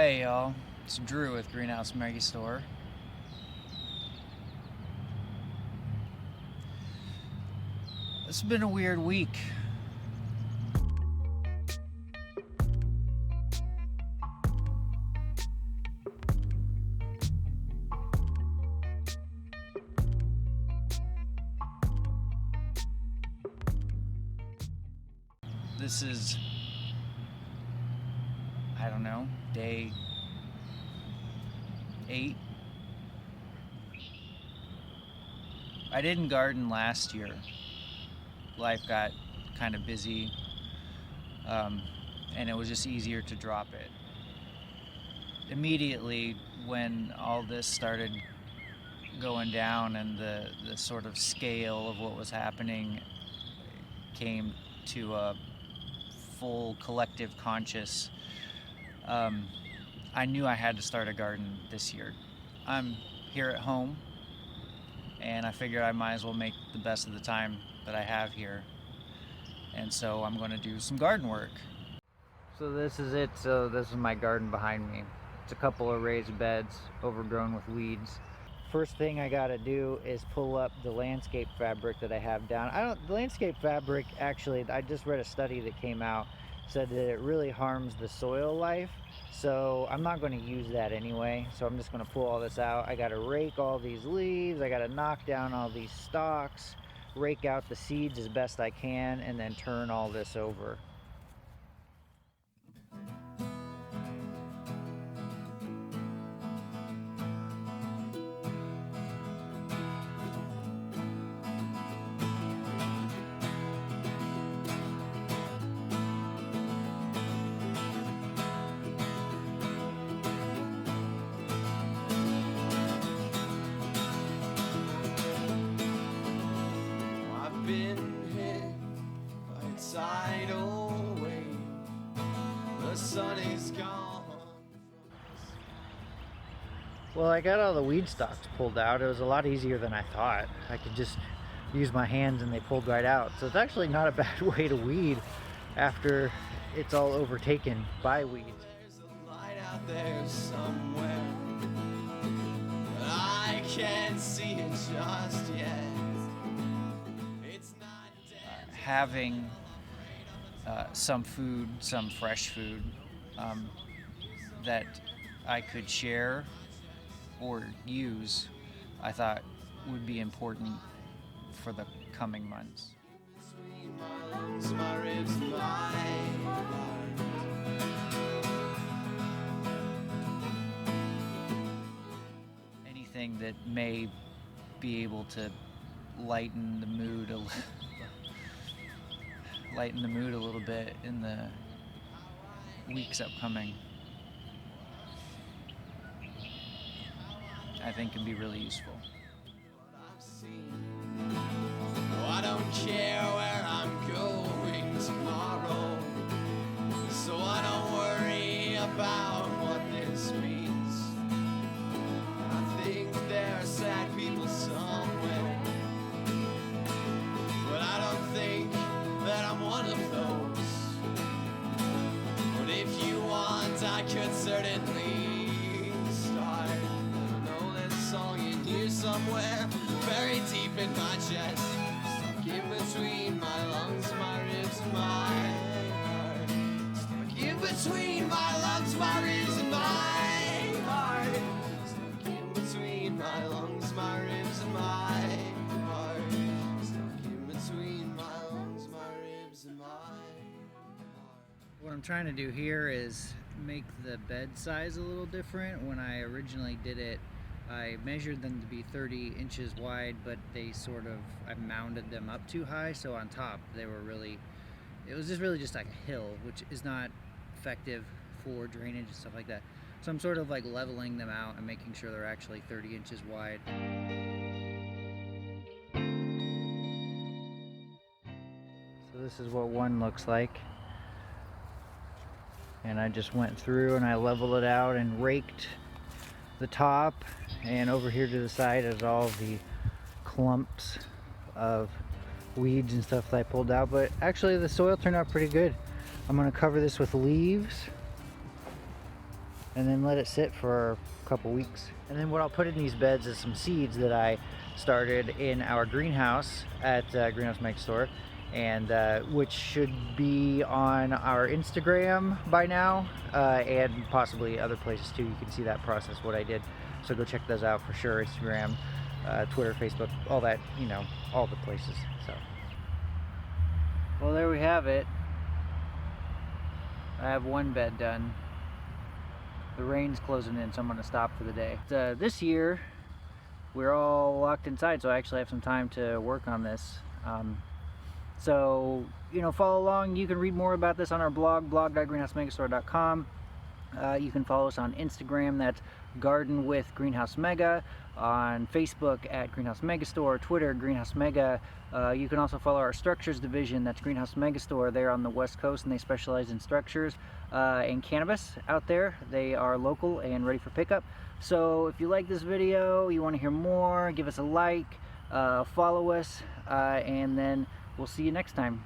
Hey y'all, it's Drew with Greenhouse Megastore. It's been a weird week. This is, I don't know, day 8. I didn't garden last year. Life got kind of busy, and it was just easier to drop it. Immediately when all this started going down and the sort of scale of what was happening came to a full collective conscious, I knew I had to start a garden this year. I'm here at home, and I figured I might as well make the best of the time that I have here. And so I'm going to do some garden work. So this is it. So this is my garden behind me. It's a couple of raised beds overgrown with weeds. First thing I got to do is pull up the landscape fabric that I have down. The landscape fabric, actually, I just read a study that came out, said that it really harms the soil life. So I'm not going to use that anyway. So I'm just going to pull all this out. I got to rake all these leaves. I got to knock down all these stalks, rake out the seeds as best I can, and then turn all this over. Tidal wave, the sun is gone. Well, I got all the weed stalks pulled out. It was a lot easier than I thought. I could just use my hands and they pulled right out. So it's actually not a bad way to weed after it's all overtaken by weeds. There's a light out there somewhere, but I can't see it just yet. It's not dead. Having some food, some fresh food that I could share or use, I thought would be important for the coming months. Between my lungs, my ribs, my heart. Anything that may be able to lighten the mood a little bit in the weeks upcoming, I think can be really useful. Oh, I don't care where I'm going tomorrow, so I don't worry about what this means. I think there are sad people somewhere, but I don't think that I'm one of those. But if you want, I could certainly start. I know there's a song in here somewhere, buried deep in my chest, stuck in between my lungs, my ribs, and my heart. Stuck in between my lungs, my ribs, and my heart. Stuck in between my lungs, my ribs, and my heart. Stuck in between my lungs, my ribs, and my heart. What I'm trying to do here is make the bed size a little different. When I originally did it, I measured them to be 30 inches wide, but I mounded them up too high, so on top it was just really just like a hill, which is not effective for drainage and stuff like that. So I'm sort of like leveling them out and making sure they're actually 30 inches wide. So this is what one looks like. And I just went through and I leveled it out and raked the top, and over here to the side is all the clumps of weeds and stuff that I pulled out. But actually the soil turned out pretty good. I'm going to cover this with leaves and then let it sit for a couple weeks. And then what I'll put in these beds is some seeds that I started in our greenhouse at Greenhouse Megastore, and which should be on our Instagram by now, and possibly other places too. You can see that process, what I did. So go check those out for sure. Instagram, Twitter, Facebook, all that, you know, all the places. So, well, there we have it. I have one bed done. The rain's closing in, so I'm gonna stop for the day. This year, we're all locked inside, so I actually have some time to work on this. So, you know, follow along. You can read more about this on our blog.greenhousemegastore.com. You can follow us on Instagram, that's Garden with Greenhouse Mega, on Facebook at Greenhouse Megastore, Twitter Greenhouse Mega. You can also follow our structures division, that's Greenhouse Megastore. They're on the West Coast and they specialize in structures and cannabis out there. They are local and ready for pickup. So if you like this video, you want to hear more, give us a like, follow us, and then we'll see you next time.